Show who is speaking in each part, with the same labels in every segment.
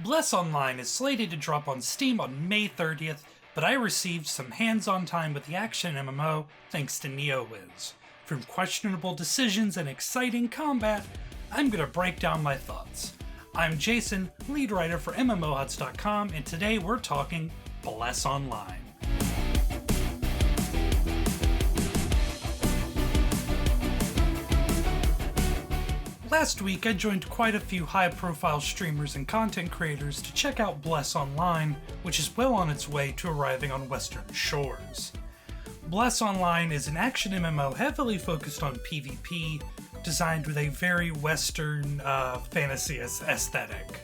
Speaker 1: Bless Online is slated to drop on Steam on May 30th, but I received some hands-on time with the action MMO thanks to NeoWiz. From questionable decisions and exciting combat, I'm going to break down my thoughts. I'm Jason, lead writer for MMOHuts.com, and today we're talking Bless Online. Last week, I joined quite a few high-profile streamers and content creators to check out Bless Online, which is well on its way to arriving on Western shores. Bless Online is an action MMO heavily focused on PvP, designed with a very Western fantasy aesthetic.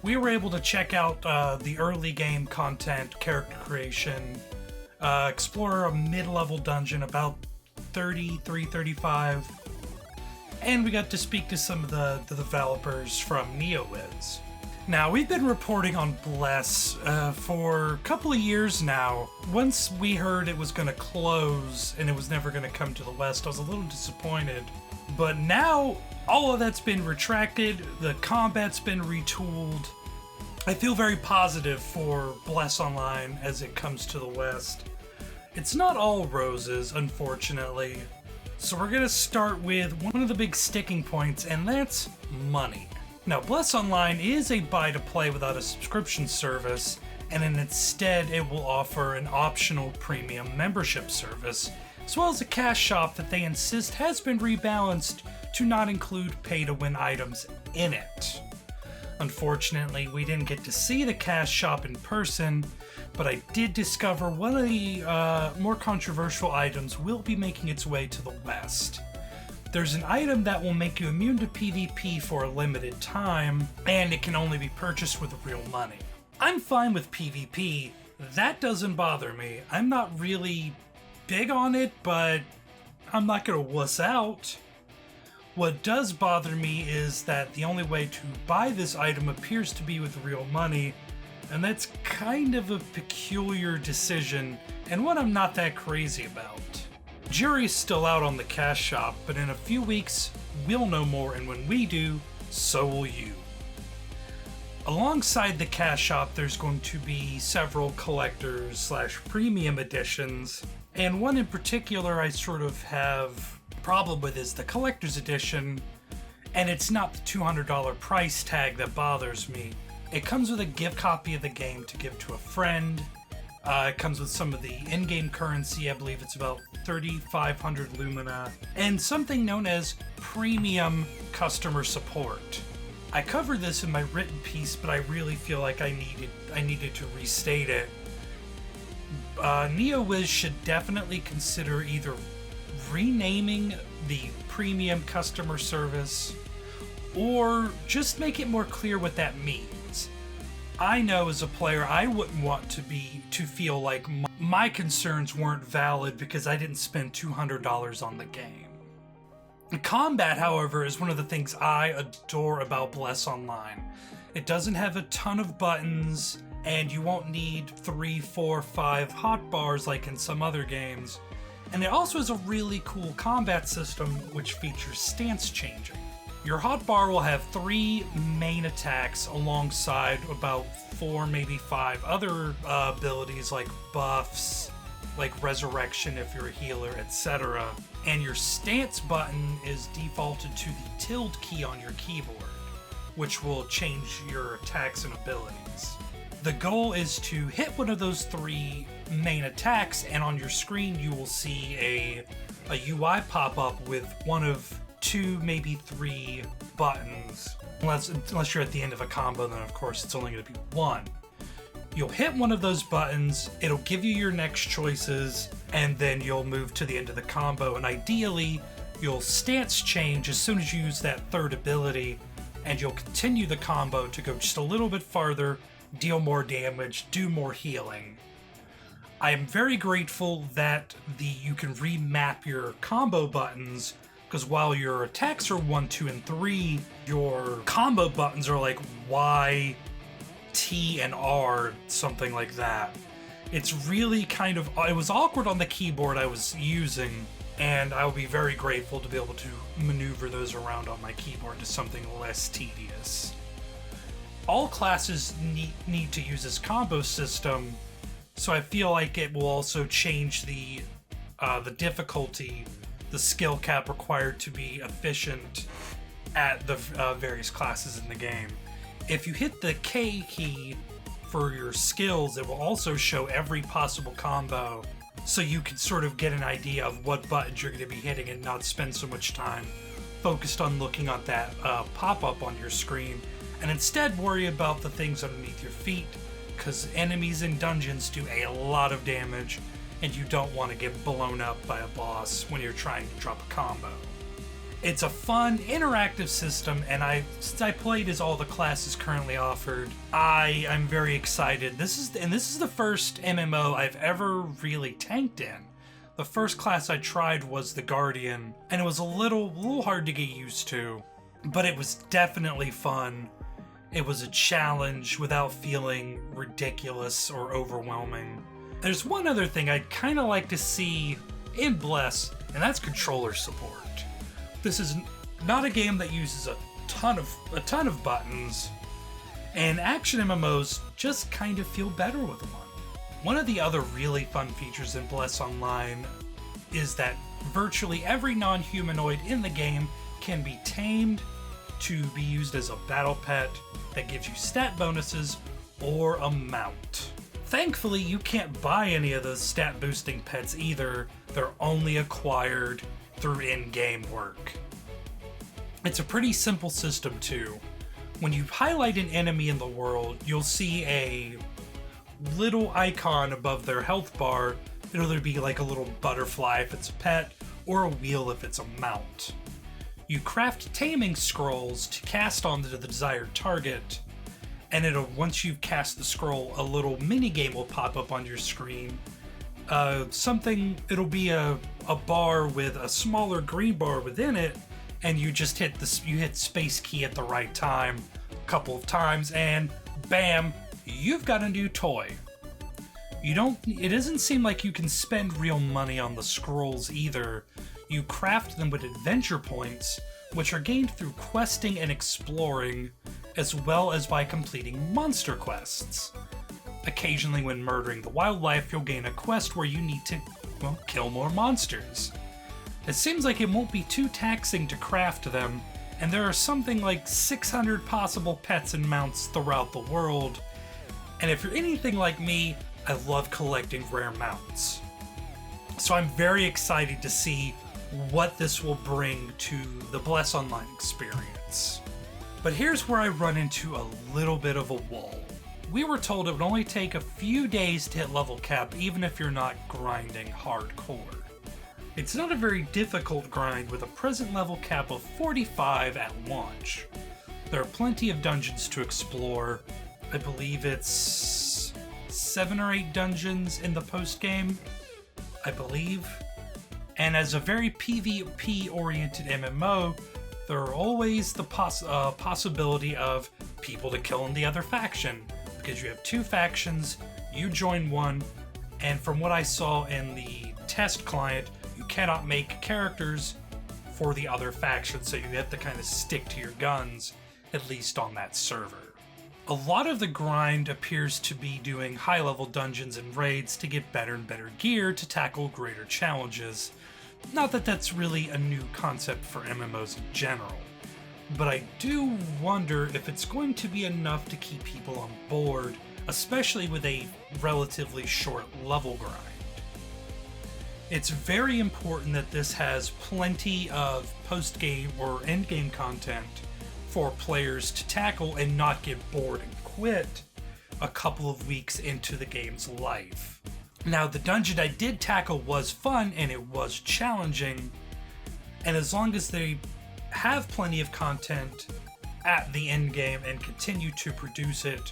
Speaker 1: We were able to check out the early game content, character creation, explore a mid-level dungeon about 33-35, and we got to speak to some of the developers from NeoWiz. Now, we've been reporting on Bless for a couple of years now. Once we heard it was going to close and it was never going to come to the West, I was a little disappointed. But now, all of that's been retracted, the combat's been retooled. I feel very positive for Bless Online as it comes to the West. It's not all roses, unfortunately. So we're going to start with one of the big sticking points, and that's money. Now, Bless Online is a buy-to-play without a subscription service, and instead it will offer an optional premium membership service, as well as a cash shop that they insist has been rebalanced to not include pay-to-win items in it. Unfortunately, we didn't get to see the cash shop in person, but I did discover one of the more controversial items will be making its way to the West. There's an item that will make you immune to PvP for a limited time, and it can only be purchased with real money. I'm fine with PvP, that doesn't bother me. I'm not really big on it, but I'm not gonna wuss out. What does bother me is that the only way to buy this item appears to be with real money, and that's kind of a peculiar decision, and one I'm not that crazy about. Jury's still out on the cash shop, but in a few weeks, we'll know more, and when we do, so will you. Alongside the cash shop, there's going to be several collectors / premium editions, and one in particular I sort of have problem with is the collector's edition, and it's not the $200 price tag that bothers me. It comes with a gift copy of the game to give to a friend. It comes with some of the in-game currency. I believe it's about 3,500 Lumina, and something known as premium customer support. I covered this in my written piece, but I really feel like I needed to restate it. NeoWiz should definitely consider either renaming the premium customer service or just make it more clear what that means. I know as a player I wouldn't want to feel like my concerns weren't valid because I didn't spend $200 on the game. Combat, however, is one of the things I adore about Bless Online. It doesn't have a ton of buttons, and you won't need 3, 4, 5 hotbars like in some other games. And it also has a really cool combat system which features stance changing. Your hotbar will have 3 main attacks alongside about 4, maybe 5 other abilities like buffs, like resurrection if you're a healer, etc. And your stance button is defaulted to the tilde key on your keyboard, which will change your attacks and abilities. The goal is to hit one of those 3 main attacks, and on your screen you will see a UI pop up with one of 2, maybe 3 buttons. Unless you're at the end of a combo, then of course it's only going to be 1. You'll hit one of those buttons, it'll give you your next choices, and then you'll move to the end of the combo, and ideally you'll stance change as soon as you use that 3rd ability, and you'll continue the combo to go just a little bit farther, deal more damage, do more healing. I am very grateful that you can remap your combo buttons, because while your attacks are 1, 2, and 3, your combo buttons are like Y, T, and R, something like that. It's really it was awkward on the keyboard I was using, and I will be very grateful to be able to maneuver those around on my keyboard to something less tedious. all classes need to use this combo system, so I feel like it will also change the difficulty, the skill cap required to be efficient at the various classes in the game. If you hit the K key for your skills, it will also show every possible combo, so you can sort of get an idea of what buttons you're going to be hitting and not spend so much time focused on looking at that pop-up on your screen, and instead worry about the things underneath your feet, because enemies in dungeons do a lot of damage, and you don't want to get blown up by a boss when you're trying to drop a combo. It's a fun, interactive system, and since I played as all the classes currently offered, I'm very excited. This is the first MMO I've ever really tanked in. The first class I tried was the Guardian, and it was a little hard to get used to, but it was definitely fun. It was a challenge without feeling ridiculous or overwhelming. There's one other thing I'd kind of like to see in Bless, and that's controller support. This is not a game that uses a ton of buttons, and action MMOs just kind of feel better with them on. One of the other really fun features in Bless Online is that virtually every non-humanoid in the game can be tamed to be used as a battle pet that gives you stat bonuses or a mount. Thankfully, you can't buy any of those stat boosting pets either. They're only acquired through in-game work. It's a pretty simple system too. When you highlight an enemy in the world, you'll see a little icon above their health bar. It'll either be like a little butterfly if it's a pet, or a wheel if it's a mount. You craft taming scrolls to cast onto the desired target, and once you've cast the scroll, a little mini game will pop up on your screen. It'll be a bar with a smaller green bar within it, and you just hit space key at the right time a couple of times, and bam, you've got a new toy. It doesn't seem like you can spend real money on the scrolls either. You craft them with adventure points, which are gained through questing and exploring, as well as by completing monster quests. Occasionally, when murdering the wildlife, you'll gain a quest where you need to, kill more monsters. It seems like it won't be too taxing to craft them, and there are something like 600 possible pets and mounts throughout the world. And if you're anything like me, I love collecting rare mounts. So I'm very excited to see what this will bring to the Bless Online experience. But here's where I run into a little bit of a wall. We were told it would only take a few days to hit level cap, even if you're not grinding hardcore. It's not a very difficult grind with a present level cap of 45 at launch. There are plenty of dungeons to explore. I believe it's 7 or 8 dungeons in the post-game, I believe. And as a very PvP-oriented MMO, there are always the possibility of people to kill in the other faction, because you have 2 factions, you join one, and from what I saw in the test client, you cannot make characters for the other faction, so you have to kind of stick to your guns, at least on that server. A lot of the grind appears to be doing high-level dungeons and raids to get better and better gear to tackle greater challenges. Not that that's really a new concept for MMOs in general, but I do wonder if it's going to be enough to keep people on board, especially with a relatively short level grind. It's very important that this has plenty of post-game or end-game content for players to tackle and not get bored and quit a couple of weeks into the game's life. Now, the dungeon I did tackle was fun and it was challenging, and as long as they have plenty of content at the end game and continue to produce it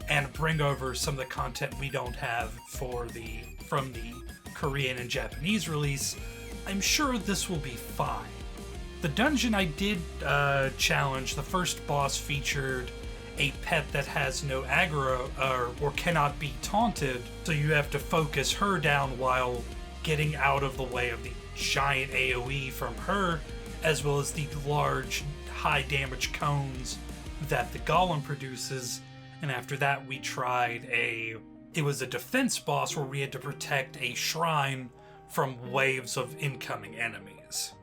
Speaker 1: and bring over some of the content we don't have from the Korean and Japanese release, I'm sure this will be fine. The dungeon I did challenge, the first boss featured a pet that has no aggro or cannot be taunted, so you have to focus her down while getting out of the way of the giant AoE from her, as well as the large high damage cones that the Golem produces, and after that we tried it was a defense boss where we had to protect a shrine from waves of incoming enemies.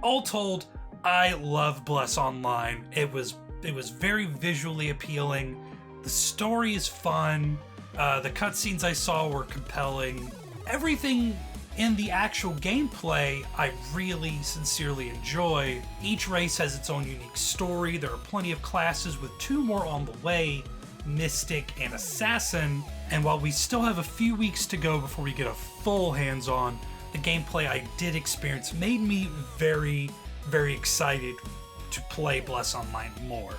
Speaker 1: All told, I love Bless Online. It was very visually appealing. The story is fun. The cutscenes I saw were compelling. Everything in the actual gameplay I really sincerely enjoy. Each race has its own unique story. There are plenty of classes, with 2 more on the way, Mystic and Assassin. And while we still have a few weeks to go before we get a full hands-on, the gameplay I did experience made me very, very excited to play Bless Online more.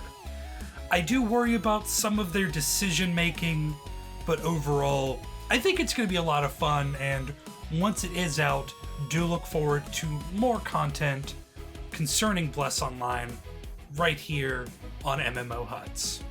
Speaker 1: I do worry about some of their decision making, but overall, I think it's going to be a lot of fun, and once it is out, do look forward to more content concerning Bless Online right here on MMOHuts.